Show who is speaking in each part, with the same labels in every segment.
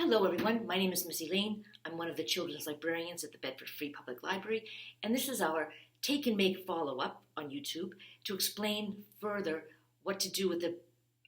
Speaker 1: Hello everyone, my name is Miss Elaine. I'm one of the children's librarians at the Bedford Free Public Library, and this is our Take and Make follow-up on YouTube to explain further what to do with the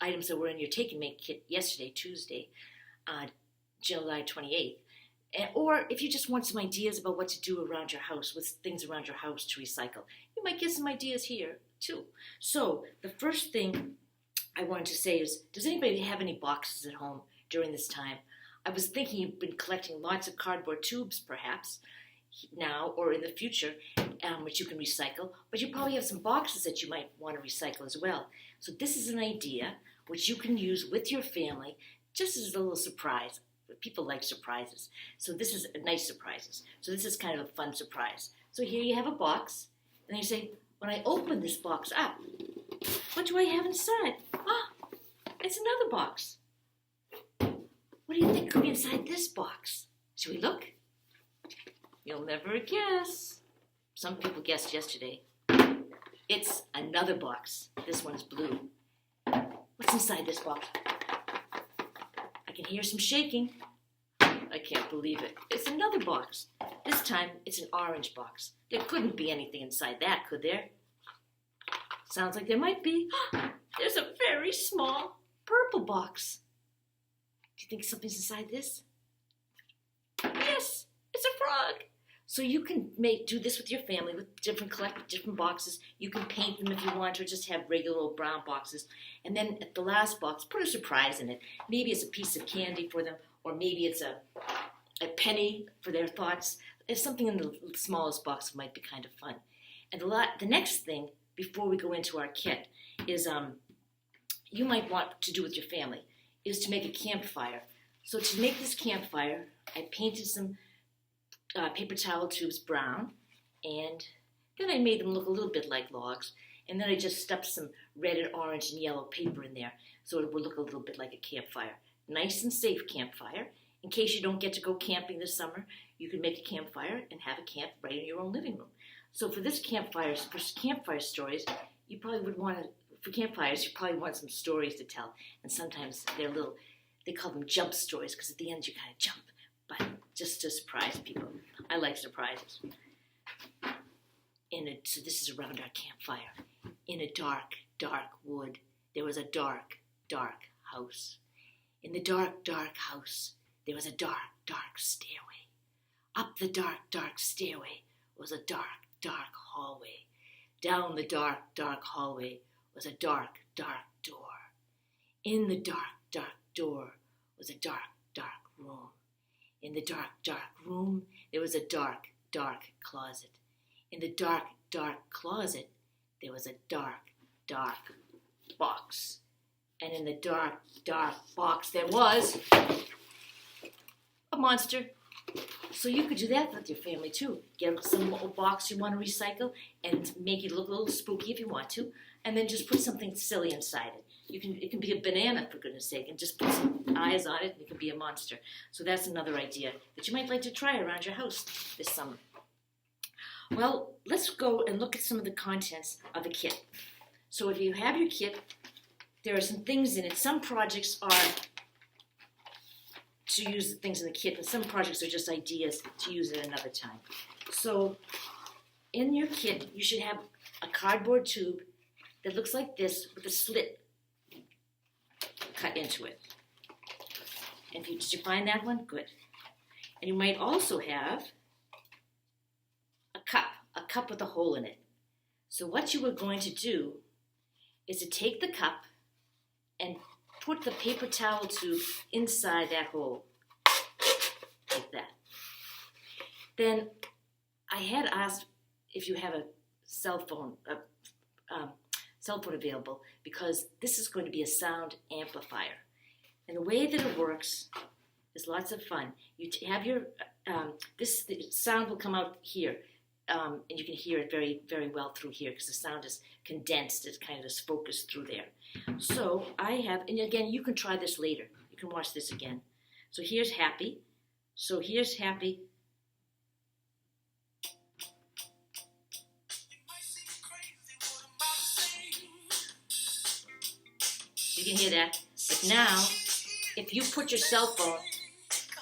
Speaker 1: items that were in your Take and Make kit yesterday, Tuesday, July 28th. Or if you just want some ideas about what to do around your house, with things around your house to recycle, you might get some ideas here too. So the first thing I wanted to say is, does anybody have any boxes at home during this time? I was thinking you've been collecting lots of cardboard tubes, perhaps, now or in the future, which you can recycle, but you probably have some boxes that you might want to recycle as well. So this is an idea which you can use with your family just as a little surprise. People like surprises. So this is nice surprises. So this is kind of a fun surprise. So here you have a box, and you say, when I open this box up, what do I have inside? Ah, it's another box. What do you think could be inside this box? Should we look? You'll never guess. Some people guessed yesterday. It's another box. This one's blue. What's inside this box? I can hear some shaking. I can't believe it. It's another box. This time, it's an orange box. There couldn't be anything inside that, could there? Sounds like there might be. There's a very small purple box. Do you think something's inside this? Yes, it's a frog. So you can do this with your family, with collect different boxes. You can paint them if you want, or just have regular old brown boxes. And then at the last box, put a surprise in it. Maybe it's a piece of candy for them, or maybe it's a penny for their thoughts. If something in the smallest box might be kind of fun. And the next thing, before we go into our kit, is you might want to do with your family, is to make a campfire. So to make this campfire, I painted some paper towel tubes brown, and then I made them look a little bit like logs, and then I just stuffed some red and orange and yellow paper in there so it would look a little bit like a campfire. Nice and safe campfire. In case you don't get to go camping this summer, you can make a campfire and have a camp right in your own living room. So for this campfire, for campfire stories, you probably would want to, for campfires, you probably want some stories to tell. And sometimes they call them jump stories, because at the end you kind of jump, but just to surprise people. I like surprises. So this is around our campfire. In a dark, dark wood, there was a dark, dark house. In the dark, dark house, there was a dark, dark stairway. Up the dark, dark stairway was a dark, dark hallway. Down the dark, dark hallway was a dark, dark door. In the dark, dark door was a dark, dark room. In the dark, dark room, there was a dark, dark closet. In the dark, dark closet, there was a dark, dark box. And in the dark, dark box, there was a monster. So you could do that with your family too. Get some old box you want to recycle and make it look a little spooky if you want to, and then just put something silly inside it. It can be a banana, for goodness sake, and just put some eyes on it, and it can be a monster. So that's another idea that you might like to try around your house this summer. Well, let's go and look at some of the contents of the kit. So if you have your kit, there are some things in it. Some projects are to use the things in the kit, and some projects are just ideas to use at another time. So in your kit, you should have a cardboard tube that looks like this with a slit cut into it. And did you find that one? Good. And you might also have a cup with a hole in it. So what you are going to do is to take the cup and put the paper towel tube inside that hole, like that. Then I had asked if you have a cell phone available, because this is going to be a sound amplifier. And the way that it works is lots of fun. You have your, the sound will come out here, and you can hear it very, very well through here, because the sound is condensed, it kind of is focused through there. So I have, and again, you can try this later. You can watch this again. So here's happy. So here's happy. You can hear that. But now, if you put your cell phone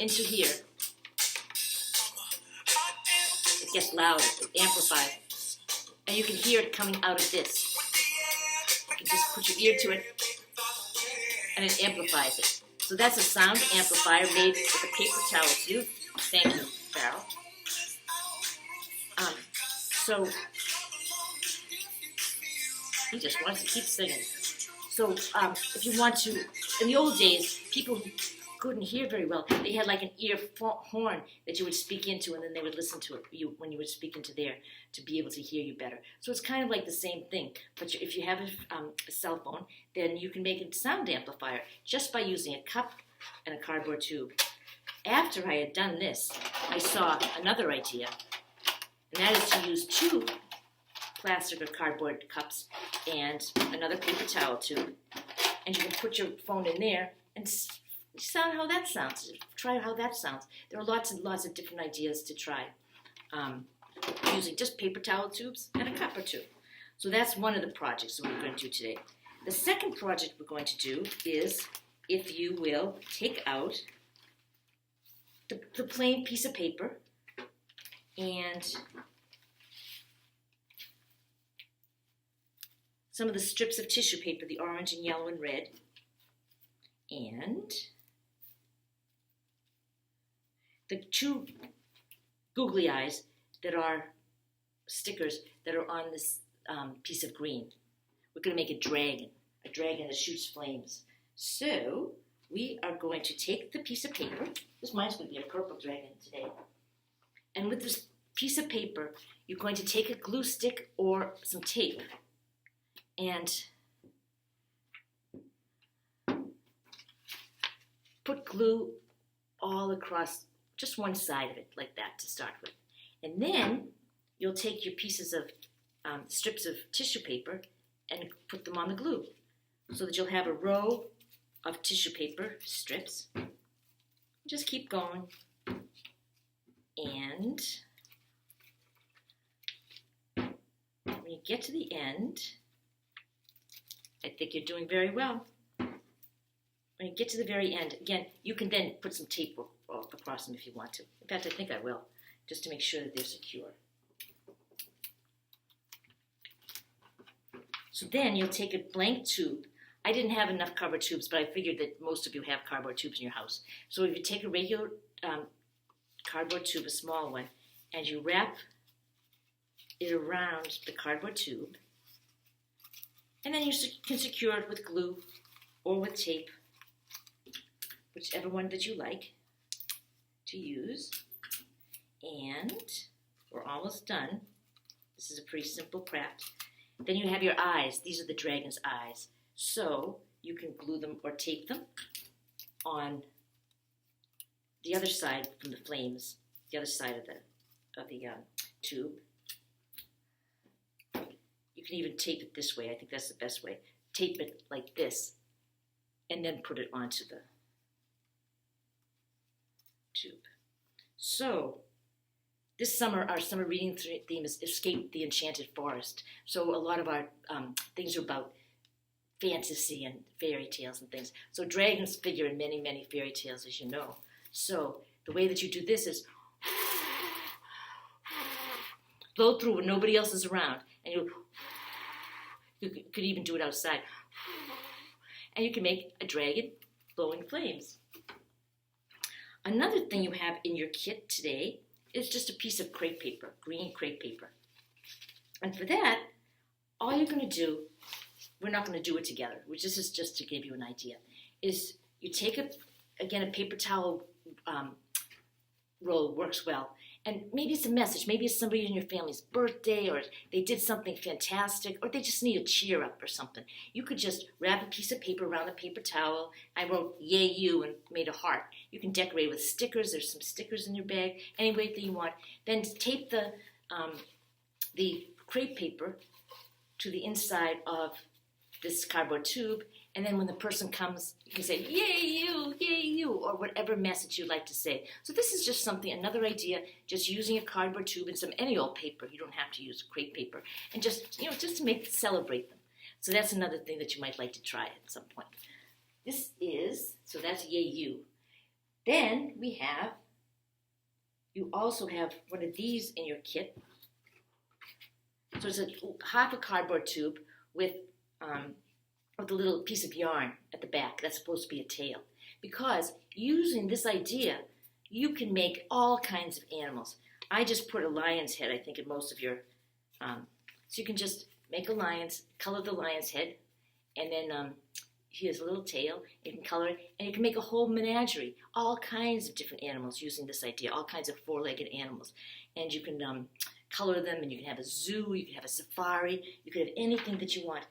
Speaker 1: into here, it gets louder, it amplifies, and you can hear it coming out of this. You can just put your ear to it, and it amplifies it. So that's a sound amplifier made with a paper towel tube. Thank you, Farrell. So he just wants to keep singing. So if you want to, in the old days, people who couldn't hear very well, they had like an ear horn that you would speak into, and then they would listen to it when you would speak into there to be able to hear you better. So it's kind of like the same thing. But if you have a cell phone, then you can make a sound amplifier just by using a cup and a cardboard tube. After I had done this, I saw another idea, and that is to use 2 plastic or cardboard cups and another paper towel tube. And you can put your phone in there and sound how that sounds. Try how that sounds. There are lots and lots of different ideas to try using just paper towel tubes and a cup or 2. So that's one of the projects that we're going to do today. The second project we're going to do is, if you will, take out the plain piece of paper and some of the strips of tissue paper, the orange and yellow and red, and the 2 googly eyes that are stickers that are on this piece of green. We're going to make a dragon that shoots flames. So we are going to take the piece of paper. This mine's going to be a purple dragon today. And with this piece of paper, you're going to take a glue stick or some tape and put glue all across just one side of it, like that, to start with. And then you'll take your pieces of strips of tissue paper and put them on the glue so that you'll have a row of tissue paper strips. Just keep going. And when you get to the end, I think you're doing very well. When you get to the very end, again, you can then put some tape across them if you want to. In fact, I think I will, just to make sure that they're secure. So then you'll take a blank tube. I didn't have enough cardboard tubes, but I figured that most of you have cardboard tubes in your house. So if you take a regular cardboard tube, a small one, and you wrap it around the cardboard tube, and then you can secure it with glue or with tape, whichever one that you like to use. And we're almost done. This is a pretty simple craft. Then you have your eyes. These are the dragon's eyes. So you can glue them or tape them on the other side from the flames, the other side of the tube. You can even tape it this way. I think that's the best way. Tape it like this and then put it onto the tube. So this summer, our summer reading theme is Escape the Enchanted Forest. So a lot of our things are about fantasy and fairy tales and things. So dragons figure in many, many fairy tales, as you know. So the way that you do this is blow through when nobody else is around. And you could even do it outside. And you can make a dragon blowing flames. Another thing you have in your kit today is just a piece of crepe paper, green crepe paper. And for that, all you're going to do, we're not going to do it together, which this is just to give you an idea, is you take, a paper towel roll works well. And maybe it's a message. Maybe it's somebody in your family's birthday, or they did something fantastic, or they just need a cheer up or something. You could just wrap a piece of paper around the paper towel. I wrote "Yay You" and made a heart. You can decorate with stickers. There's some stickers in your bag, any way that you want. Then tape the crepe paper to the inside of this cardboard tube, and then when the person comes, you can say, yay you, or whatever message you'd like to say. So this is just something, another idea, just using a cardboard tube and any old paper. You don't have to use crepe paper. And just to celebrate them. So that's another thing that you might like to try at some point. So that's yay you. Then you also have one of these in your kit. So it's a half a cardboard tube with a little piece of yarn at the back. That's supposed to be a tail. Because using this idea, you can make all kinds of animals. I just put a lion's head, I think, in most of your, so you can just make a lion's, color the lion's head, and then here's a little tail. You can color it, and you can make a whole menagerie, all kinds of different animals using this idea, all kinds of four-legged animals. And you can color them, and you can have a zoo, you can have a safari, you can have anything that you want.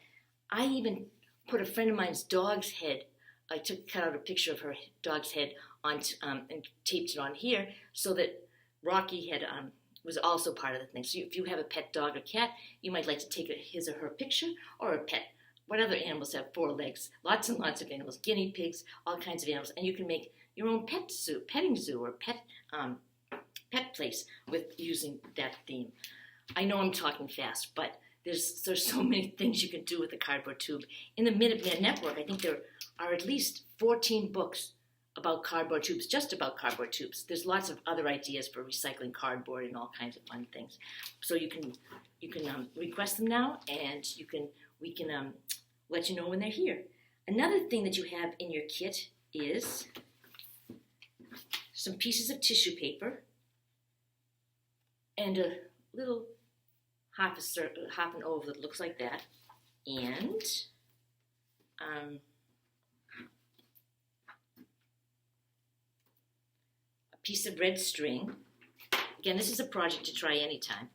Speaker 1: I even put a friend of mine's dog's head. I cut out a picture of her dog's head on and taped it on here so that Rocky had was also part of the thing. So if you have a pet dog or cat, you might like to take his or her picture, or a pet. What other animals have four legs? Lots and lots of animals, guinea pigs, all kinds of animals, and you can make your own petting zoo, or pet place with using that theme. I know I'm talking fast, but there's so many things you can do with a cardboard tube. In the Minuteman Network, I think there are at least 14 books about cardboard tubes, just about cardboard tubes. There's lots of other ideas for recycling cardboard and all kinds of fun things. So you can request them now, and we can let you know when they're here. Another thing that you have in your kit is some pieces of tissue paper and a little half an oval that looks like that, and a piece of red string. Again, this is a project to try anytime.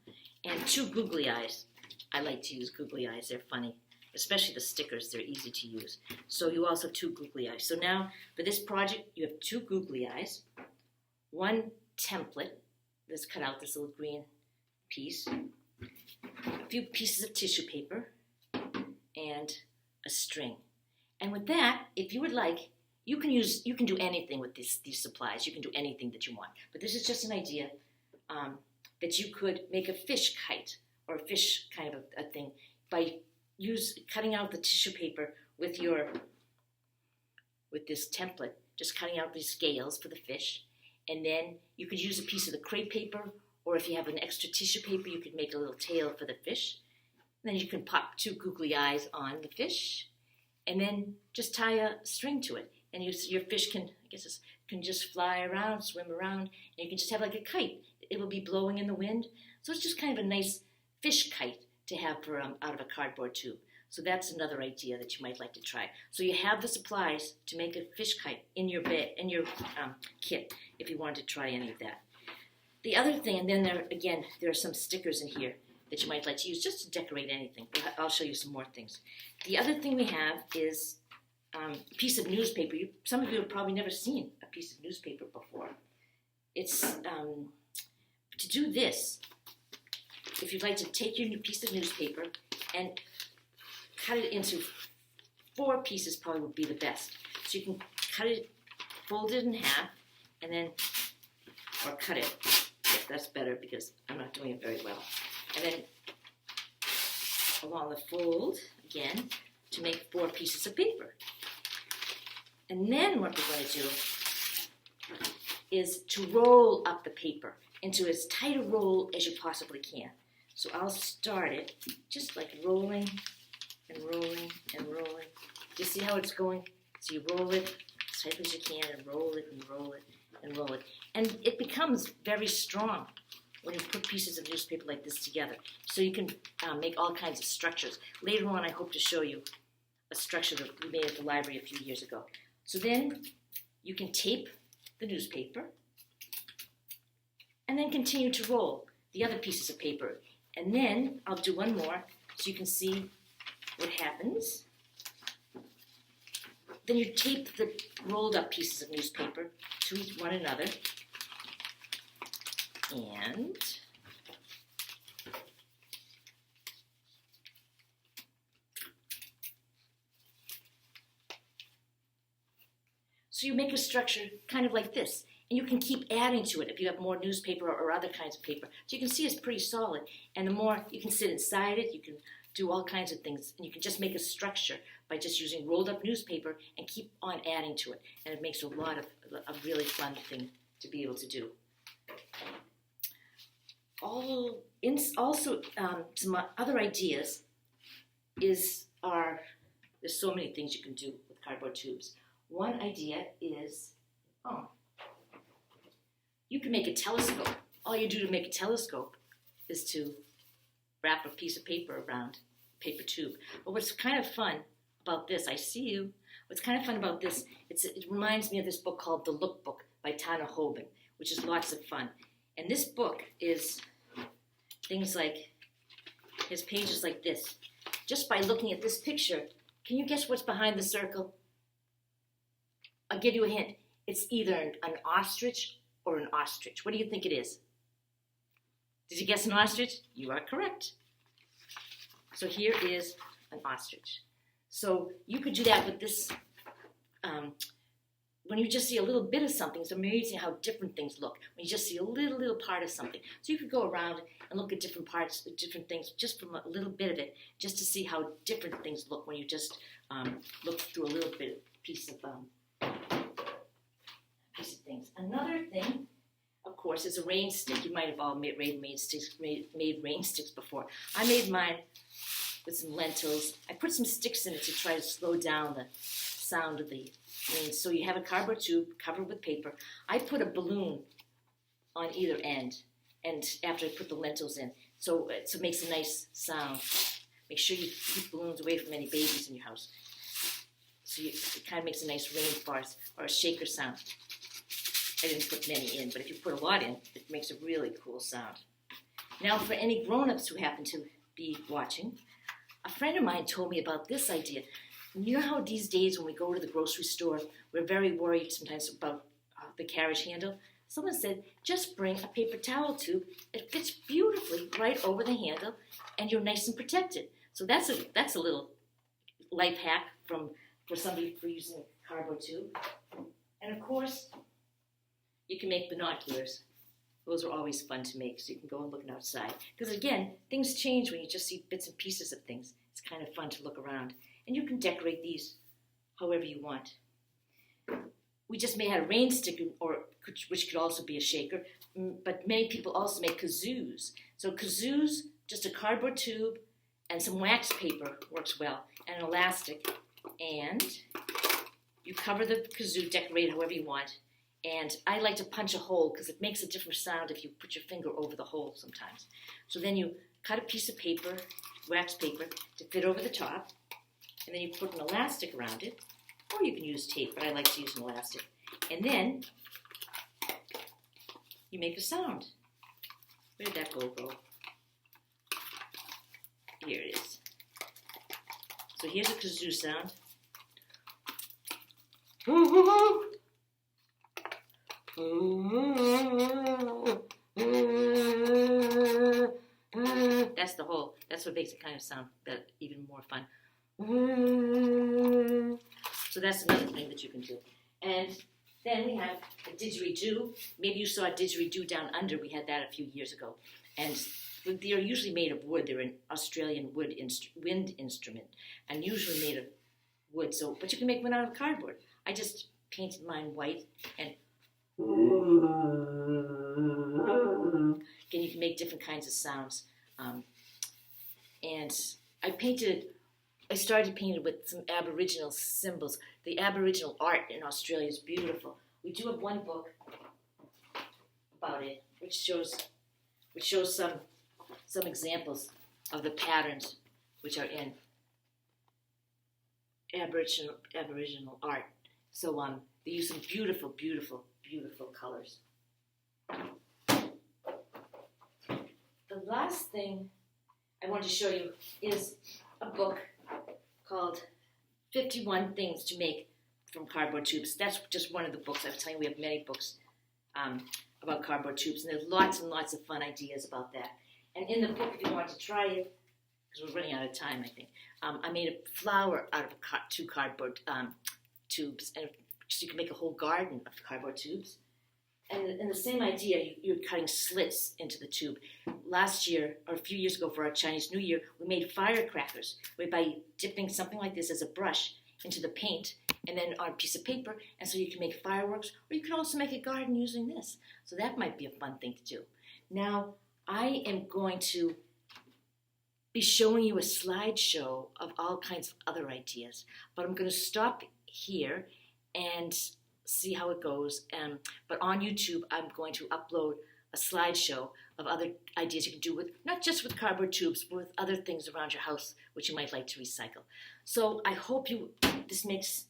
Speaker 1: And 2 googly eyes. I like to use googly eyes. They're funny, especially the stickers. They're easy to use. So you also have 2 googly eyes. So now for this project, you have 2 googly eyes, 1 template. Let's cut out this little green piece, a few pieces of tissue paper, and a string. And with that, if you would like, you can do anything with these supplies. You can do anything that you want. But this is just an idea that you could make a fish kite, or a fish kind of a thing, by cutting out the tissue paper with this template, just cutting out these scales for the fish. And then you could use a piece of the crepe paper, or if you have an extra tissue paper, you could make a little tail for the fish. And then you can pop 2 googly eyes on the fish, and then just tie a string to it. And your fish can just fly around, swim around, and you can just have like a kite. It will be blowing in the wind. So it's just kind of a nice fish kite to have for out of a cardboard tube. So that's another idea that you might like to try. So you have the supplies to make a fish kite in your kit if you wanted to try any of that. The other thing, and then there are some stickers in here that you might like to use just to decorate anything. I'll show you some more things. The other thing we have is a piece of newspaper. Some of you have probably never seen a piece of newspaper before. It's to do this. If you'd like to take your piece of newspaper and cut it into 4 pieces, probably would be the best. So you can cut it, fold it in half, and then, or cut it. Yes, that's better because I'm not doing it very well. And then along the fold again to make 4 pieces of paper. And then what we're going to do is to roll up the paper into as tight a roll as you possibly can. So I'll start it just like rolling and rolling and rolling. Do you see how it's going? So you roll it as tight as you can, and roll it and roll it and roll it. And it becomes very strong when you put pieces of newspaper like this together. So you can make all kinds of structures. Later on, I hope to show you a structure that we made at the library a few years ago. So then you can tape the newspaper and then continue to roll the other pieces of paper. And then I'll do one more so you can see what happens. Then you tape the rolled up pieces of newspaper to one another. And so you make a structure kind of like this. And you can keep adding to it if you have more newspaper or other kinds of paper. So you can see it's pretty solid. And the more you can sit inside it, you can do all kinds of things. And you can just make a structure by just using rolled up newspaper and keep on adding to it. And it makes a really fun thing to be able to do. Also, some other ideas there's so many things you can do with cardboard tubes. One idea is, you can make a telescope. All you do to make a telescope is to wrap a piece of paper around a paper tube. But what's kind of fun about this, I see you. What's kind of fun about this, it reminds me of this book called The Lookbook by Tana Hoban, which is lots of fun. And this book is things like, his pages like this. Just by looking at this picture, can you guess what's behind the circle? I'll give you a hint. It's either an ostrich or an ostrich. What do you think it is? Did you guess an ostrich? You are correct. So here is an ostrich. So you could do that with this. When you just see a little bit of something, it's amazing how different things look. When you just see a little part of something. So you could go around and look at different parts, different things, just from a little bit of it, just to see how different things look when you just look through a little bit piece of things. Another thing, of course, is a rain stick. You might have all made rain sticks before. I made mine with some lentils. I put some sticks in it to try to slow down the sound of the rain. So you have a cardboard tube covered with paper. I put a balloon on either end, and after I put the lentils in, so it makes a nice sound. Make sure you keep balloons away from any babies in your house. So it kind of makes a nice rain fart or a shaker sound. I didn't put many in, but if you put a lot in, it makes a really cool sound. Now, for any grown-ups who happen to be watching, a friend of mine told me about this idea. You know how these days when we go to the grocery store, we're very worried sometimes about the carriage handle? Someone said, just bring a paper towel tube. It fits beautifully right over the handle, and you're nice and protected. So that's a little life hack for somebody for using a cardboard tube. And of course, you can make binoculars. Those are always fun to make, so you can go and look outside. Because again, things change when you just see bits and pieces of things. It's kind of fun to look around. And you can decorate these however you want. We just may have a rain stick, which could also be a shaker, but many people also make kazoos. So kazoos, just a cardboard tube and some wax paper works well, and an elastic. And you cover the kazoo, decorate however you want. And I like to punch a hole because it makes a different sound if you put your finger over the hole sometimes. So then you cut a piece of paper, wax paper, to fit over the top. And then you put an elastic around it, or you can use tape, but I like to use an elastic. And then you make a sound. Where did that go? Here it is. So here's a kazoo sound. That's what makes it kind of sound even more fun. So that's another thing that you can do. And then we have a didgeridoo. Maybe you saw a didgeridoo down under. We had that a few years ago. And they're usually made of wood. They're an Australian wind instrument, and usually made of wood. But you can make one out of cardboard. I just painted mine white, and again, you can make different kinds of sounds. And I started painting with some Aboriginal symbols. The Aboriginal art in Australia is beautiful. We do have one book about it, which shows some examples of the patterns which are in Aboriginal art. So they use some beautiful, beautiful, beautiful colors. The last thing I want to show you is a book called 51 Things to Make from Cardboard Tubes. That's just one of the books. I was telling you we have many books about cardboard tubes, and there's lots and lots of fun ideas about that. And in the book, if you want to try it, because we're running out of time, I think, I made a flower out of two cardboard tubes, and so you can make a whole garden of cardboard tubes. And in the same idea, you're cutting slits into the tube. Last year, or a few years ago for our Chinese New Year, we made firecrackers by dipping something like this as a brush into the paint and then on a piece of paper. And so you can make fireworks, or you can also make a garden using this. So that might be a fun thing to do. Now, I am going to be showing you a slideshow of all kinds of other ideas, but I'm going to stop here and see how it goes. But on YouTube, I'm going to upload a slideshow of other ideas you can do with, not just with cardboard tubes, but with other things around your house which you might like to recycle. So I hope this makes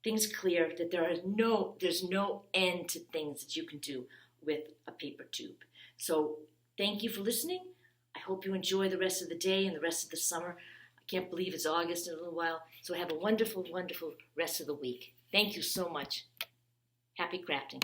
Speaker 1: things clear that there's no end to things that you can do with a paper tube. So thank you for listening. I hope you enjoy the rest of the day and the rest of the summer. I can't believe it's August in a little while. So have a wonderful, wonderful rest of the week. Thank you so much. Happy crafting.